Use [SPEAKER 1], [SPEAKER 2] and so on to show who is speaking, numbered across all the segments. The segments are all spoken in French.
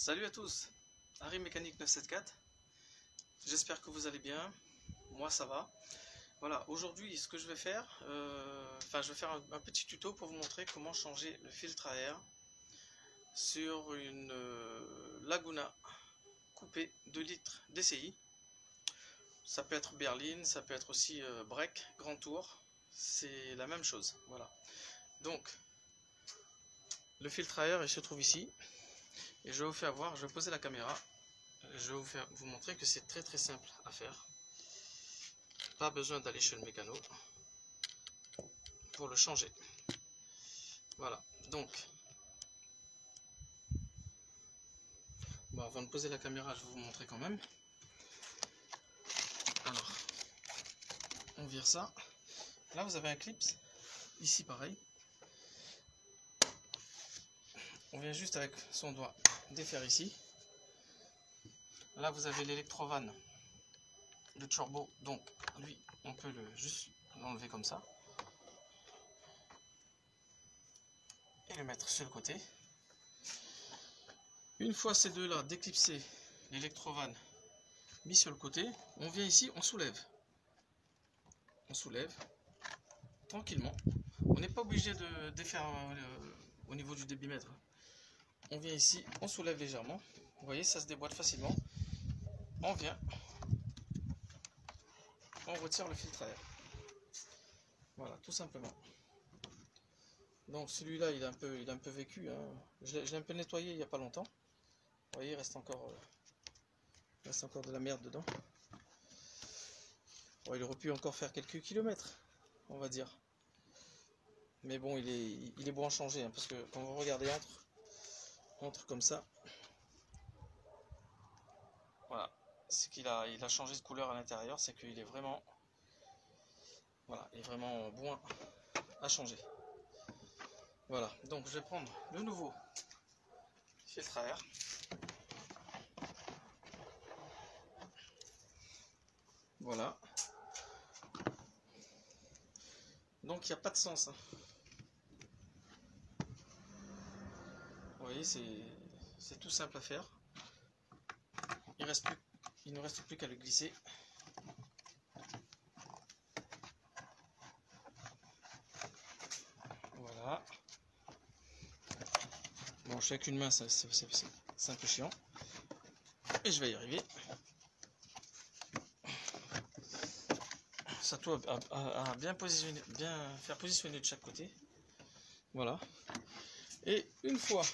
[SPEAKER 1] Salut à tous, Harry Mécanique 974, j'espère que vous allez bien, moi ça va. Voilà, aujourd'hui ce que je vais faire, je vais faire un petit tuto pour vous montrer comment changer le filtre à air sur une Laguna coupée 2 litres DCI. Ça peut être berline, ça peut être aussi break, grand tour, c'est la même chose, voilà. Donc, le filtre à air il se trouve ici. Et je vais vous faire voir, je vais poser la caméra, je vais vous montrer que c'est très simple à faire. Pas besoin d'aller chez le mécano pour le changer. Voilà, donc, bon, avant de poser la caméra, je vais vous montrer quand même. Alors, on vire ça. Là, vous avez un clip, ici pareil. On vient juste avec son doigt défaire ici. Là, vous avez l'électrovanne, le turbo, donc lui, on peut juste l'enlever comme ça. Et le mettre sur le côté. Une fois ces deux-là déclipsés, l'électrovanne mis sur le côté, on vient ici, on soulève. On soulève tranquillement. On n'est pas obligé de défaire au niveau du débitmètre. On vient ici, on soulève légèrement. Vous voyez, ça se déboîte facilement. On vient, on retire le filtre à air. Voilà, tout simplement. Donc celui-là, il est un peu vécu. Hein. Je l'ai un peu nettoyé il n'y a pas longtemps. Vous voyez, il reste encore de la merde dedans. Bon, il aurait pu encore faire quelques kilomètres, on va dire. Mais bon, il est bon à changer, hein, parce que quand vous regardez entre comme ça, voilà, c'est qu'il a changé de couleur à l'intérieur, c'est qu'il est vraiment, voilà, il est vraiment bon à changer. Voilà, donc je vais prendre le nouveau filtre à air. Voilà. Donc il n'y a pas de sens. Hein. Vous voyez, c'est tout simple à faire. Il ne reste plus qu'à le glisser. Voilà. Bon, je fais avec une main, c'est un peu chiant. Et je vais y arriver. Ça doit à bien faire positionner de chaque côté. Voilà. Et une fois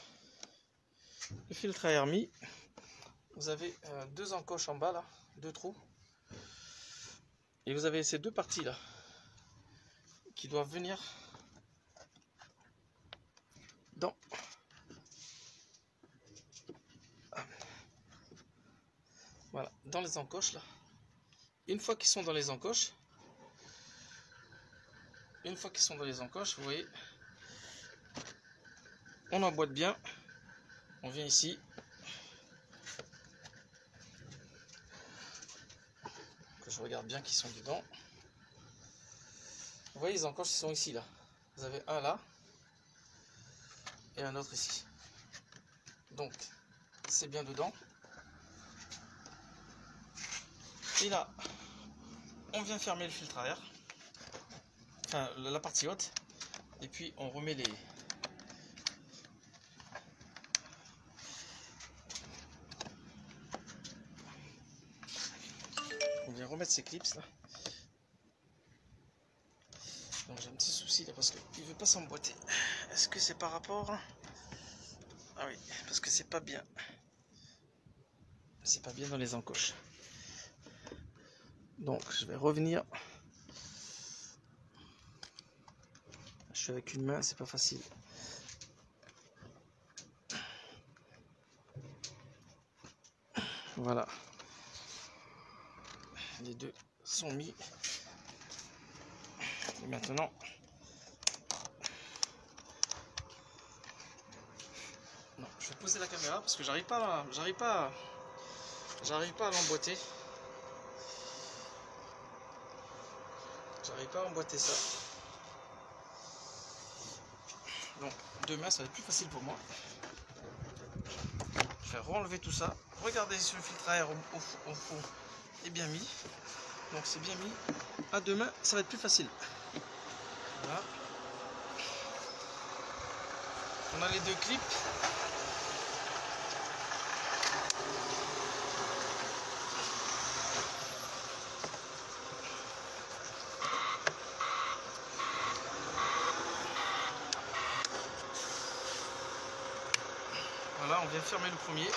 [SPEAKER 1] le filtre à air mis, vous avez deux encoches en bas là, deux trous. Et vous avez ces deux parties là qui doivent venir dans voilà, dans les encoches là. Une fois qu'ils sont dans les encoches, vous voyez, on emboîte bien. On vient ici. Que je regarde bien qu'ils sont dedans. Vous voyez, les encoches sont ici là. Vous avez un là et un autre ici. Donc, c'est bien dedans. Et là, on vient fermer le filtre à air. Enfin, la partie haute. Et puis, on remet les... On vient remettre ces clips là. Donc j'ai un petit souci là parce qu'il ne veut pas s'emboîter. Est-ce que c'est par rapport... Ah oui, parce que c'est pas bien. C'est pas bien dans les encoches. Donc je vais revenir. Je suis avec une main, c'est pas facile. Voilà. Les deux sont mis. Et maintenant, non, je vais poser la caméra parce que j'arrive pas à l'emboîter. J'arrive pas à emboîter ça. Donc, deux mains, ça va être plus facile pour moi. Je filtre à air, enlever tout ça. Regardez si le filtre à air au fond est bien mis. Donc c'est bien mis. À deux mains, ça va être plus facile. Voilà. On a les deux clips. Voilà, on vient fermer le premier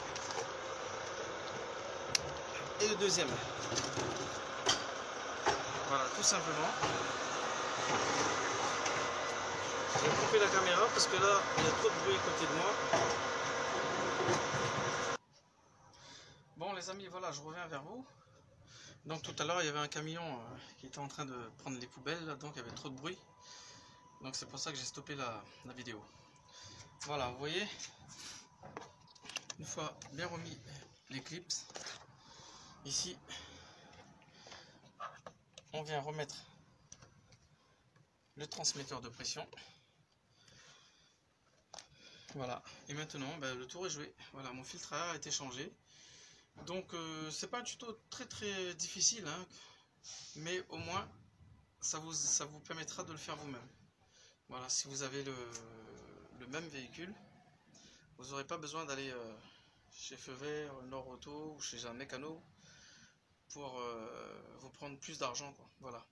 [SPEAKER 1] et le deuxième. Voilà, tout simplement. Je vais couper la caméra parce que là, il y a trop de bruit à côté de moi. Bon les amis, voilà, je reviens vers vous. Donc tout à l'heure, il y avait un camion qui était en train de prendre les poubelles, là, donc il y avait trop de bruit. Donc c'est pour ça que j'ai stoppé la vidéo. Voilà, vous voyez, une fois bien remis les clips, ici, on vient remettre le transmetteur de pression. Voilà, et maintenant le tour est joué. Voilà, mon filtre à air a été changé. Donc c'est pas un tuto très difficile, hein, mais au moins ça vous permettra de le faire vous-même. Voilà, si vous avez le même véhicule, vous n'aurez pas besoin d'aller chez Feu Vert, Nord Auto ou chez un mécano pour vous prendre plus d'argent. Voilà.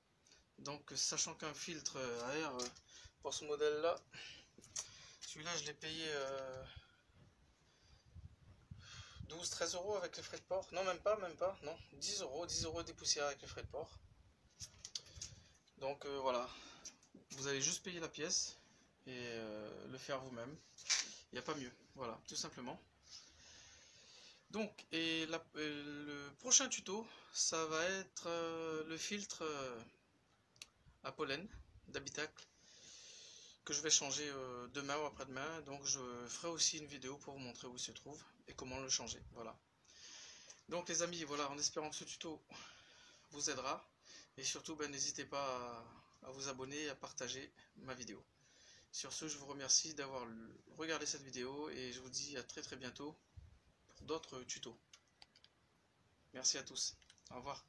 [SPEAKER 1] Donc sachant qu'un filtre à air pour ce modèle là, celui-là je l'ai payé 12-13 € avec les frais de port. Non, même pas, non, 10 € des poussières avec les frais de port. Donc voilà, vous allez juste payer la pièce et le faire vous-même. Il n'y a pas mieux, voilà, tout simplement. Donc, et le prochain tuto, ça va être le filtre à pollen d'habitacle que je vais changer demain ou après-demain. Donc je ferai aussi une vidéo pour vous montrer où il se trouve et comment le changer. Voilà. Donc les amis, voilà, en espérant que ce tuto vous aidera. Et surtout, n'hésitez pas à vous abonner et à partager ma vidéo. Sur ce, je vous remercie d'avoir regardé cette vidéo et je vous dis à très bientôt pour d'autres tutos. Merci à tous. Au revoir.